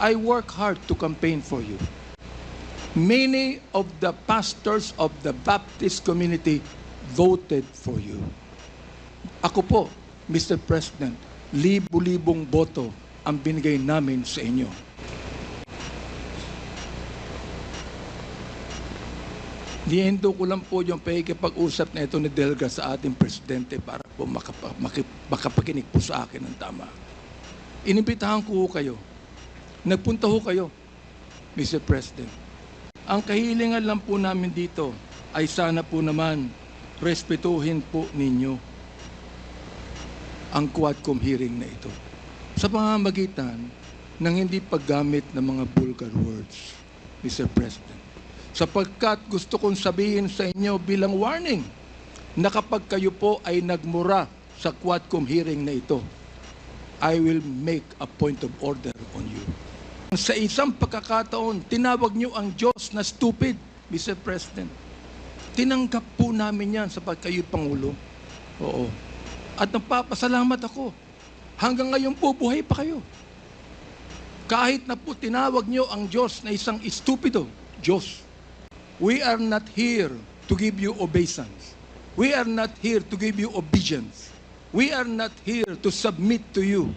I work hard to campaign for you. Many of the pastors of the Baptist community voted for you. Ako po, Mr. President, libu-libong boto ang binigay namin sa inyo. Niendo ko lang po yung pakikipag-usap na ito ni Delga sa ating presidente para po makapakinig po sa akin ng tama. Inimbitahan ko kayo. Nagpunta ho kayo, Mr. President. Ang kahilingan lang po namin dito ay sana po naman respetuhin po ninyo ang Quadcom hearing na ito sa pamamagitan ng hindi paggamit ng mga vulgar words, Mr. President. Sapagkat gusto kong sabihin sa inyo bilang warning na kapag kayo po ay nagmura sa Quadcom hearing na ito, I will make a point of order on you. Sa isang pagkakataon, tinawag niyo ang Diyos na stupid, Mr. President. Tinanggap po namin yan sapagkat kayo Pangulo. Oo. At nagpapasalamat ako. Hanggang ngayon po, buhay pa kayo. Kahit na po tinawag niyo ang Diyos na isang stupido, Diyos. We are not here to give you obeisance. We are not here to give you obedience. We are not here to submit to you.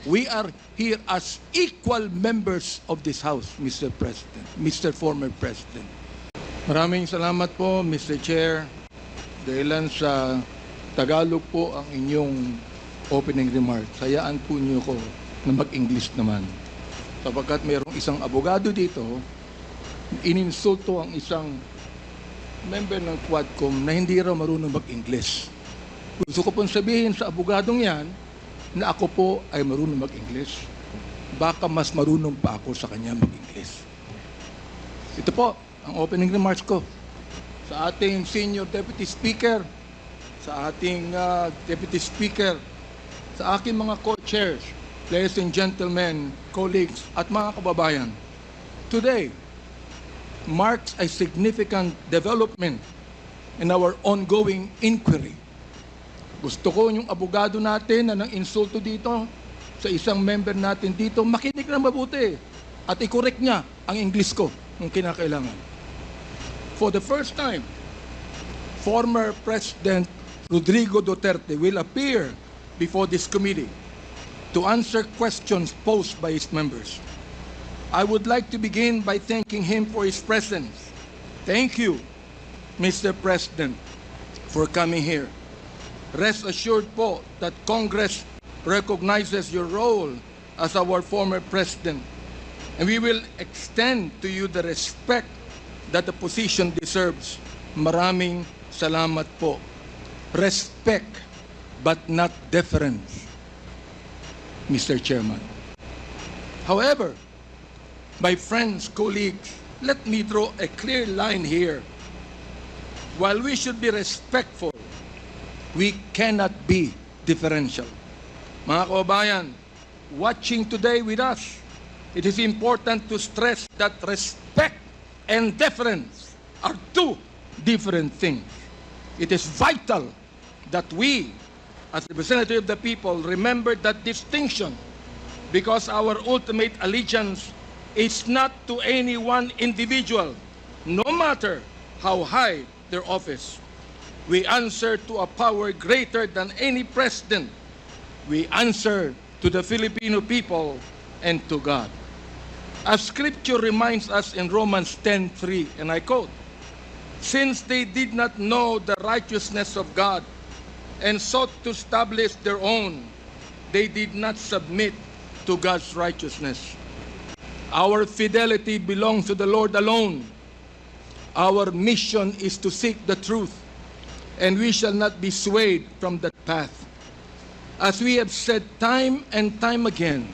We are here as equal members of this House, Mr. President, Mr. Former President. Maraming salamat po, Mr. Chair. Dahilan sa Tagalog po ang inyong opening remarks. Hayaan po niyo ko na mag-English naman. Sapagkat mayroong isang abogado dito, ininsulto ang isang member ng Quadcom na hindi raw marunong mag-English. Gusto ko pong sabihin sa abogadong yan na ako po ay marunong mag-English. Baka mas marunong pa ako sa kanya mag-English. Ito po ang opening remarks ko sa ating Senior Deputy Speaker, sa ating Deputy Speaker, sa aking mga co-chairs, ladies and gentlemen, colleagues, at mga kababayan. Today marks a significant development in our ongoing inquiry. Gusto ko yung abogado natin na nang insulto dito sa isang member natin dito, makinig na mabuti at i-correct niya ang English ko kung kinakailangan. For the first time, former President Rodrigo Duterte will appear before this committee to answer questions posed by his members. I would like to begin by thanking him for his presence. Thank you, Mr. President, for coming here. Rest assured po that Congress recognizes your role as our former president, and we will extend to you the respect that the position deserves. Maraming salamat po. Respect, but not deference, Mr. Chairman. However, my friends, colleagues, let me draw a clear line here. While we should be respectful, we cannot be differential. Mga kababayan, watching today with us, it is important to stress that respect and deference are two different things. It is vital that we, as representatives of the people, remember that distinction, because our ultimate allegiance is not to any one individual, no matter how high their office. We answer to a power greater than any president. We answer to the Filipino people and to God. As Scripture reminds us in Romans 10:3, and I quote, "Since they did not know the righteousness of God and sought to establish their own, they did not submit to God's righteousness." Our fidelity belongs to the Lord alone. Our mission is to seek the truth, and we shall not be swayed from that path. As we have said time and time again,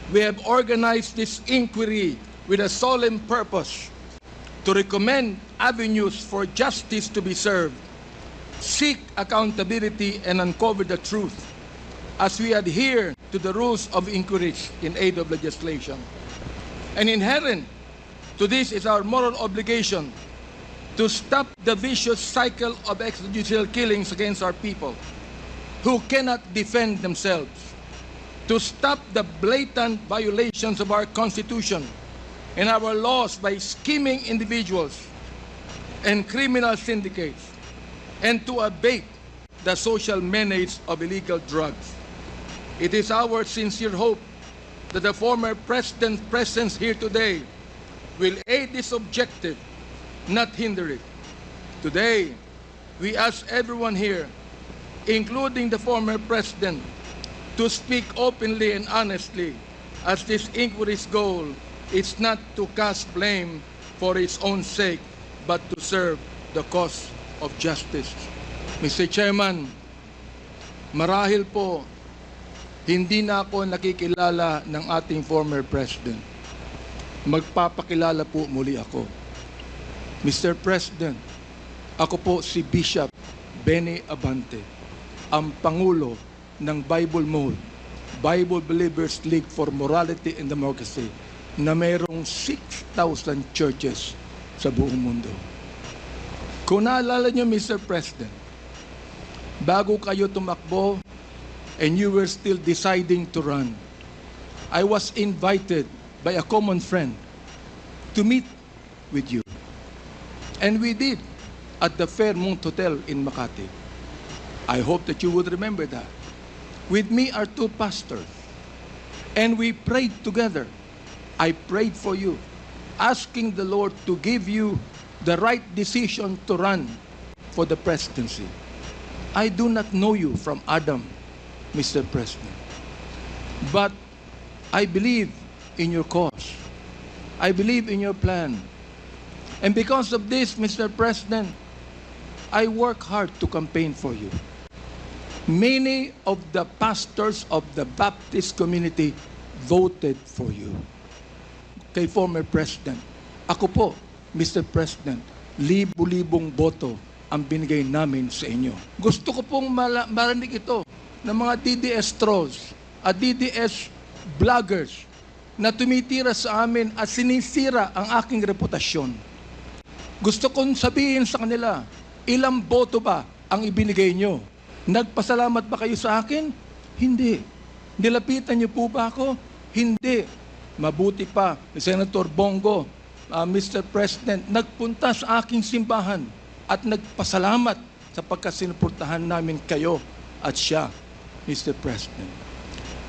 we have organized this inquiry with a solemn purpose to recommend avenues for justice to be served, seek accountability, and uncover the truth as we adhere to the rules of inquiry in aid of legislation. And inherent to this is our moral obligation to stop the vicious cycle of extrajudicial killings against our people who cannot defend themselves. to stop the blatant violations of our Constitution and our laws by scheming individuals and criminal syndicates, and to abate the social menace of illegal drugs. It is our sincere hope that the former President's presence here today will aid this objective, not hinder it. Today, we ask everyone here, including the former President, to speak openly and honestly, as this inquiry's goal is not to cast blame for its own sake, but to serve the cause of justice. Mr. Chairman, marahil po, hindi na ako nakikilala ng ating former President. Magpapakilala po muli ako. Mr. President, ako po si Bishop Benny Abante, ang Pangulo ng Bible Mode, Bible Believers League for Morality and Democracy, na mayroong 6,000 churches sa buong mundo. Kung naalala niyo, Mr. President, bago kayo tumakbo and you were still deciding to run, I was invited by a common friend to meet with you. And we did at the Fairmont Hotel in Makati. I hope that you would remember that. With me are two pastors, and we prayed together. I prayed for you, asking the Lord to give you the right decision to run for the presidency. I do not know you from Adam, Mr. President, but I believe in your cause. I believe in your plan. And because of this, Mr. President, I work hard to campaign for you. Many of the pastors of the Baptist community voted for you. Kay former President, ako po, Mr. President, libu-libong boto ang binigay namin sa inyo. Gusto ko pong marinig ito ng mga DDS trolls at DDS vloggers na tumitira sa amin at sinisira ang aking reputasyon. Gusto kong sabihin sa kanila, ilang boto ba ang ibinigay nyo? Nagpasalamat ba kayo sa akin? Hindi. Nilapitan niyo po ba ako? Hindi. Mabuti pa, Senator Bongo, Mr. President, nagpunta sa aking simbahan at nagpasalamat sapagkat sinuportahan namin kayo at siya, Mr. President.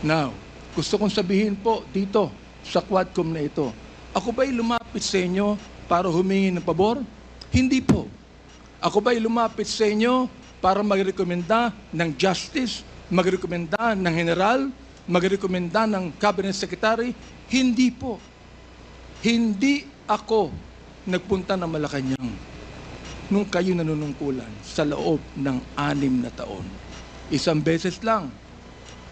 Now, gusto kong sabihin po dito sa Quadcom na ito, ako ba'y lumapit sa inyo para humingi ng pabor? Hindi po. Ako ba'y lumapit sa inyo para magrekomenda ng justice, magrekomenda ng general, magrekomenda ng cabinet secretary? Hindi po. Hindi ako nagpunta ng Malacanang nung kayo nanunungkulan sa loob ng 6 na taon. Isang beses lang.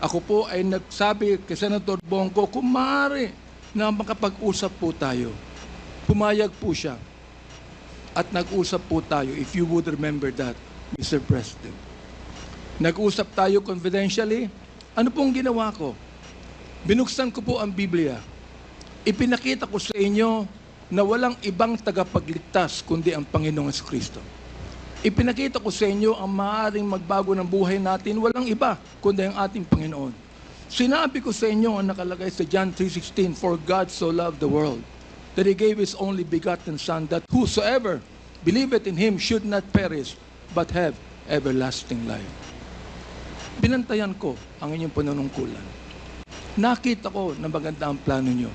Ako po ay nagsabi kay Senator Bongo, kung maaari na makapag-usap po tayo. Pumayag po siya. At nag-usap po tayo, if you would remember that, Mr. President. Nag-usap tayo confidentially. Ano pong ginawa ko? Binuksan ko po ang Biblia. Ipinakita ko sa inyo na walang ibang tagapagligtas kundi ang Panginoong Kristo. Ipinakita ko sa inyo ang maaaring magbago ng buhay natin, walang iba kundi ang ating Panginoon. Sinabi ko sa inyo ang nakalagay sa John 3:16, "For God so loved the world, that He gave His only begotten Son, that whosoever believeth in Him should not perish, but have everlasting life." Binantayan ko ang inyong panunungkulan. Nakita ko na maganda ang plano nyo.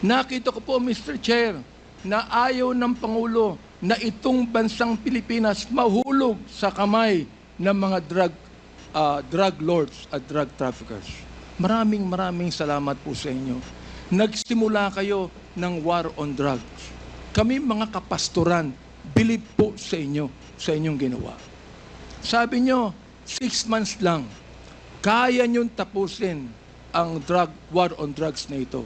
Nakita ko po, Mr. Chair, na ayaw ng Pangulo na itong bansang Pilipinas mahulog sa kamay ng mga drug lords at drug traffickers. Maraming salamat po sa inyo. Nagsimula kayo ng war on drugs. Kami mga kapastoran, believe po sa inyo, sa inyong ginawa. Sabi nyo, 6 months lang, kaya nyong tapusin ang war on drugs na ito.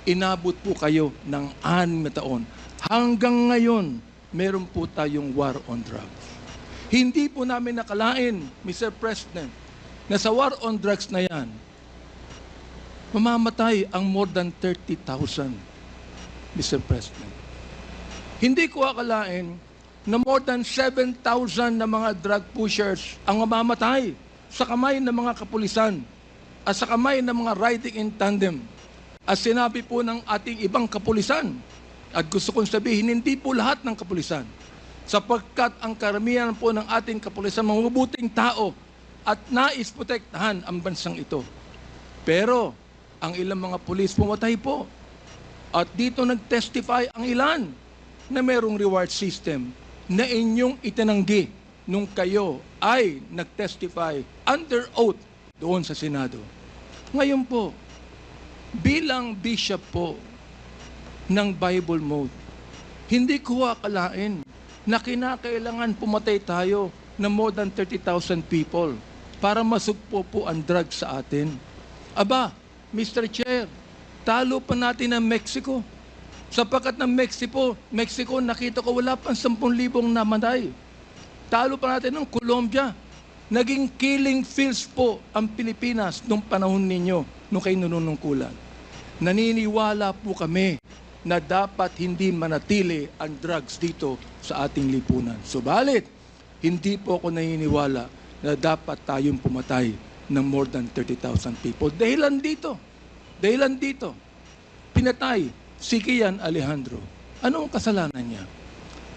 Inabot po kayo ng 6 na taon. Hanggang ngayon, meron po tayong war on drugs. Hindi po namin nakalain, Mr. President, na sa war on drugs na yan, mamamatay ang more than 30,000, Mr. President. Hindi ko akalain na more than 7,000 na mga drug pushers ang mamamatay sa kamay ng mga kapulisan at sa kamay ng mga riding in tandem. At sinabi po ng ating ibang kapulisan, at gusto kong sabihin, hindi po lahat ng kapulisan, sapagkat ang karamihan po ng ating kapulisan, mga mabuting tao, at nais protektahan ang bansang ito. Pero, ang ilang mga pulis pumatay po. At dito nag-testify ang ilan na merong reward system na inyong itinanggi nung kayo ay nag-testify under oath doon sa Senado. Ngayon po, bilang bishop po ng Bible Mode, hindi ko akalain na kinakailangan pumatay tayo ng more than 30,000 people para masugpo po ang drugs sa atin. Aba, Mr. Chair, talo pa natin ang Mexico. Sapagkat ng Mexico, nakita ko wala pang 10,000 namatay. Talo pa natin ng Colombia. Naging killing fields po ang Pilipinas nung panahon ninyo, nung kayo nanunungkulan. Naniniwala po kami na dapat hindi manatili ang drugs dito sa ating lipunan. Subalit, hindi po ako naniniwala na dapat tayong pumatay ng more than 30,000 people. Dahilan dito, pinatay si Kian Alejandro. Ano ang kasalanan niya?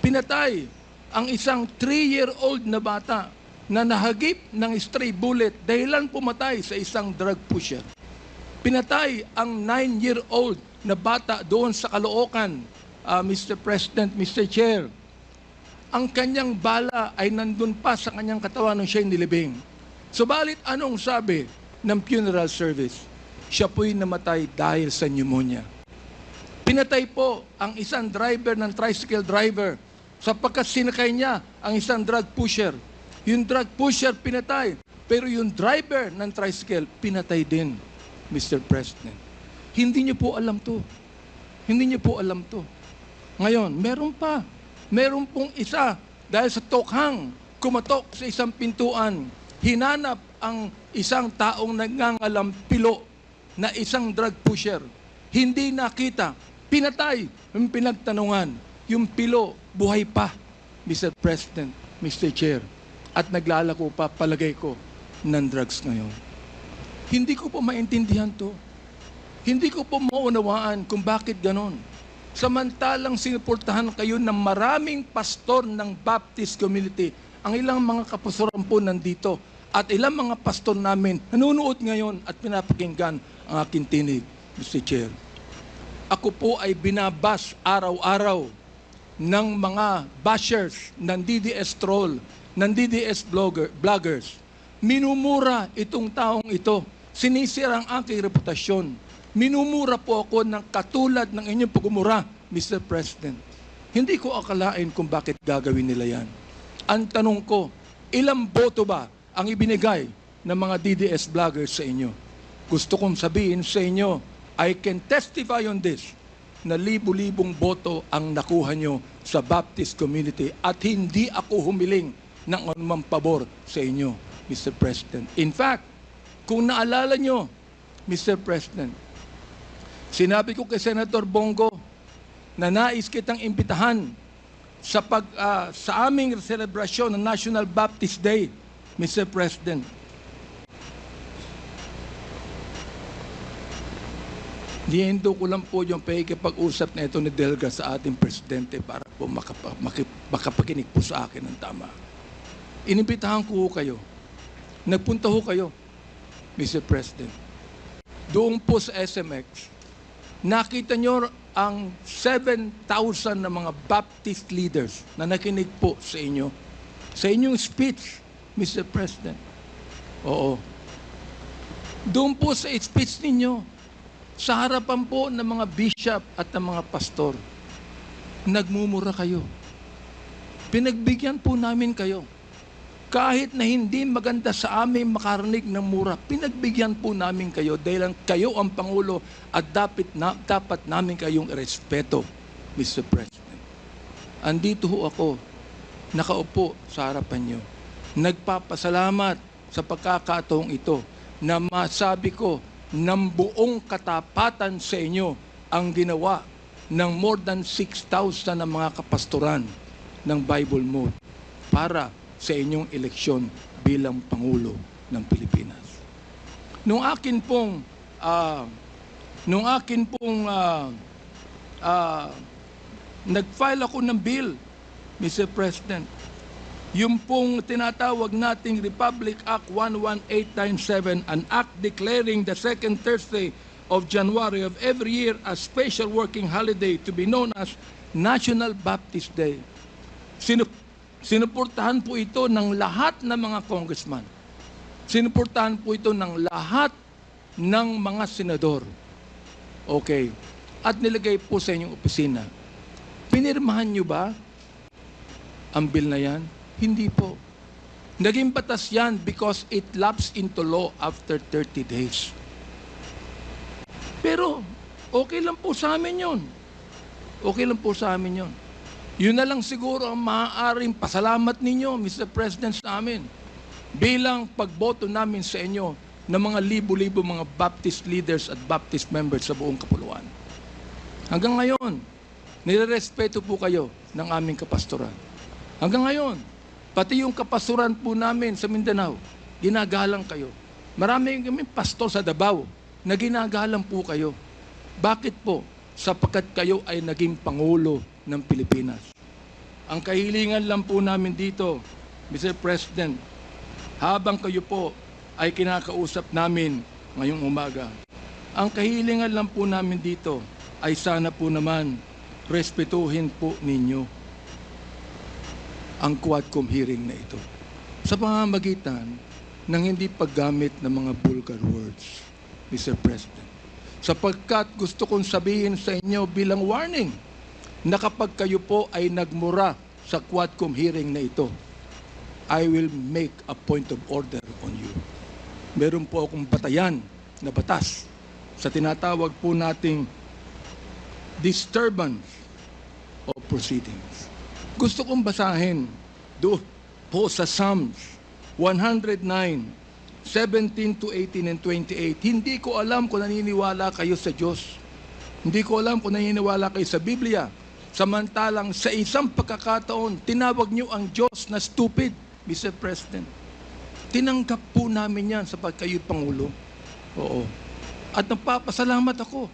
Pinatay ang isang 3-year-old na bata na nahagip ng stray bullet dahilan pumatay sa isang drug pusher. Pinatay ang 9-year-old na bata doon sa Caloocan, Mr. President, Mr. Chair. Ang kanyang bala ay nandun pa sa kanyang katawan nung siya'y nilibing. Subalit anong sabi ng funeral service? Siya po'y namatay dahil sa pneumonia. Pinatay po ang isang driver ng tricycle driver sapagkat sinakay niya ang isang drug pusher. Yung drug pusher pinatay, pero yung driver ng tricycle pinatay din, Mr. President. Hindi niyo po alam to. Hindi niyo po alam to. Ngayon, meron pong isa dahil sa tokhang kumatok sa isang pintuan, hinanap ang isang taong nangangalampilo na isang drug pusher. Hindi nakita, pinatay, yung pinagtanungan, yung pilo, buhay pa, Mr. President, Mr. Chair, at naglalako pa, palagay ko, ng drugs ngayon. Hindi ko po maintindihan to. Hindi ko po maunawaan kung bakit ganon. Samantalang sinuportahan kayo ng maraming pastor ng Baptist community, ang ilang mga kapastoran po nandito, at ilang mga pastor namin nanonood ngayon at pinapakinggan ang aking tinig, Mr. Chair. Ako po ay binabas araw-araw ng mga bashers ng DDS troll, ng DDS bloggers. Minumura itong taong ito. Sinisira ang aking reputasyon. Minumura po ako ng katulad ng inyong pagmumura, Mr. President. Hindi ko akalain kung bakit gagawin nila yan. Ang tanong ko, ilang boto ba ang ibinigay ng mga DDS bloggers sa inyo? Gusto kong sabihin sa inyo, I can testify on this, na libu-libong boto ang nakuha nyo sa Baptist community at hindi ako humiling ng anumang pabor sa inyo, Mr. President. In fact, kung naalala nyo, Mr. President, sinabi ko kay Senator Bongo na nais kitang imbitahan sa aming selebrasyon ng National Baptist Day, Mr. President. Nihinto ko lang po yung pakikipag-usap na ito ni Delga sa ating presidente para po makapakinig po sa akin ng tama. Inimbitahan ko kayo. Nagpunta ho kayo, Mr. President. Doon po sa SMX, nakita nyo ang 7,000 na mga Baptist leaders na nakinig po sa inyo. Sa inyong speech, Mr. President. Oo. Doon po sa speech ninyo, sa harapan po ng mga bishop at ng mga pastor, nagmumura kayo. Pinagbigyan po namin kayo. Kahit na hindi maganda sa amin makarinig ng mura, pinagbigyan po namin kayo dahil kayo ang Pangulo at dapat namin kayong irespeto, Mr. President. Andito ho ako, nakaupo sa harapan nyo. Nagpapasalamat sa pagkakataong ito na masabi ko ng buong katapatan sa inyo ang ginawa ng more than 6,000 na mga kapastoran ng Bible Mode para sa inyong eleksyon bilang Pangulo ng Pilipinas. Nung akin pong nag-file ako ng bill, Mr. President, yung pong tinatawag nating Republic Act 11897, an act declaring the second Thursday of January of every year as special working holiday to be known as National Baptist Day. Sinuportahan po ito ng lahat ng mga congressman. Sinuportahan po ito ng lahat ng mga senador. Okay. At nilagay po sa inyong opisina. Pinirmahan nyo ba ang bill na yan? Hindi po. Naging batas yan because it lapsed into law after 30 days. Pero, okay lang po sa amin yun. Okay lang po sa amin yun. Yun na lang siguro ang maaaring pasalamat ninyo, Mr. President, sa amin. Bilang pagboto namin sa inyo ng mga libo-libo mga Baptist leaders at Baptist members sa buong kapuluan. Hanggang ngayon, nirerespeto po kayo ng aming kapastoran. Hanggang ngayon, pati yung kapastoran po namin sa Mindanao, ginagalang kayo. Marami kami pastor sa Davao na ginagalang po kayo. Bakit po? Sapagkat kayo ay naging Pangulo ng Pilipinas. Ang kahilingan lang po namin dito, Mr. President, habang kayo po ay kinakausap namin ngayong umaga, ang kahilingan lang po namin dito ay sana po naman respetuhin po ninyo ang Quadcom hearing na ito sa pamamagitan ng hindi paggamit ng mga vulgar words, Mr. President. Sapagkat gusto kong sabihin sa inyo bilang warning na kapag kayo po ay nagmura sa Quadcom hearing na ito, I will make a point of order on you. Meron po akong batayan na batas sa tinatawag po nating disturbance of proceedings. Gusto kong basahin doon po sa Psalms 109, 17 to 18 and 28. Hindi ko alam kung naniniwala kayo sa Diyos. Hindi ko alam kung naniniwala kayo sa Biblia. Samantalang sa isang pagkakataon, tinawag niyo ang Diyos na stupid, Mr. President. Tinanggap po namin yan sapagkat kayo'y Pangulo. Oo. At nagpapasalamat ako.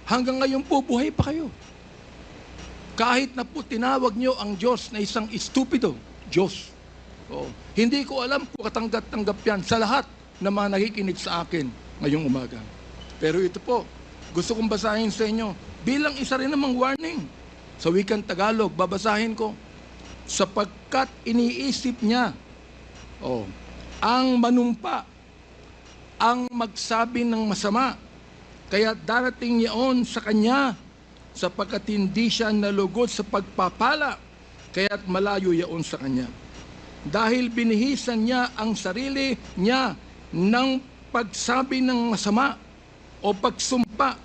Hanggang ngayon po, buhay pa kayo. Kahit na po tinawag niyo ang Diyos na isang stupido, Diyos. Oo. Hindi ko alam kung katanggap-tanggap yan sa lahat na mga nakikinig sa akin ngayong umaga. Pero ito po, gusto kong basahin sa inyo bilang isa rin namang warning. Sa wikang Tagalog, babasahin ko. Sapagkat iniisip niya, ang manumpa, ang magsabi ng masama, kaya darating yaon sa kanya, sapagkat hindi siya nalugod sa pagpapala, kaya't malayo yaon sa kanya. Dahil binihisan niya ang sarili niya ng pagsabi ng masama o pagsumpa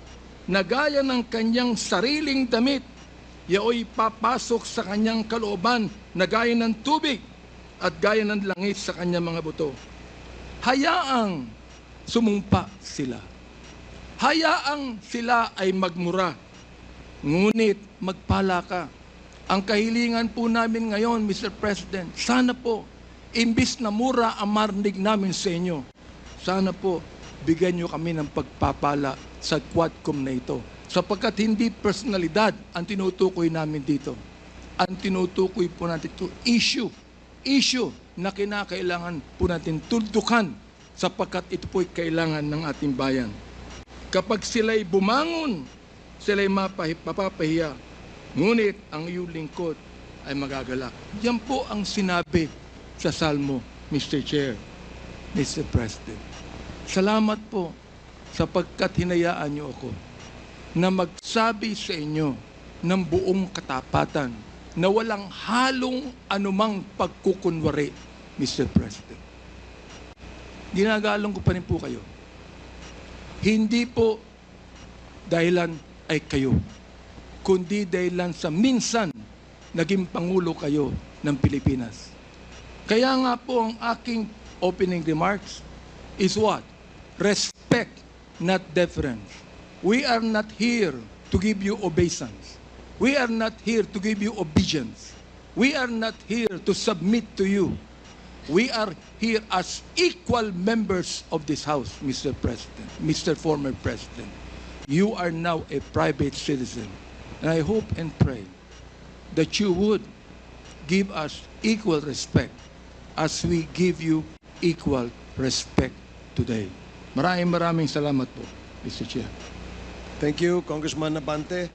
na gaya ng kanyang sariling damit, yaoy papasok sa kanyang kalooban na gaya ng tubig at gaya ng langit sa kanyang mga buto. Hayaang sumumpa sila. Hayaang sila ay magmura. Ngunit magpala ka. Ang kahilingan po namin ngayon, Mr. President, sana po, imbis na mura ang marinig namin sa inyo, sana po, bigyan nyo kami ng pagpapala sa Quadcom na ito. Sapagkat hindi personalidad ang tinutukoy namin dito. Ang tinutukoy po natin ito, issue na kinakailangan po natin tuldukan sapagkat ito po'y kailangan ng ating bayan. Kapag sila'y bumangon, sila'y mapapahiya, ngunit ang iyong lingkod ay magagalak. Yan po ang sinabi sa Salmo, Mr. Chair, Mr. President. Salamat po sapagkat hinayaan niyo ako na magsabi sa inyo ng buong katapatan na walang halong anumang pagkukunwari, Mr. President. Ginagalang ko pa rin po kayo. Hindi po dahilan ay kayo, kundi dahilan sa minsan naging Pangulo kayo ng Pilipinas. Kaya nga po ang aking opening remarks is what? Respect, not deference. We are not here to give you obeisance. We are not here to give you obedience. We are not here to submit to you. We are here as equal members of this House, Mr. President, Mr. Former President. You are now a private citizen. And I hope and pray that you would give us equal respect as we give you equal respect today. Maraming salamat po, Mr. Chair. Thank you, Congressman Abante.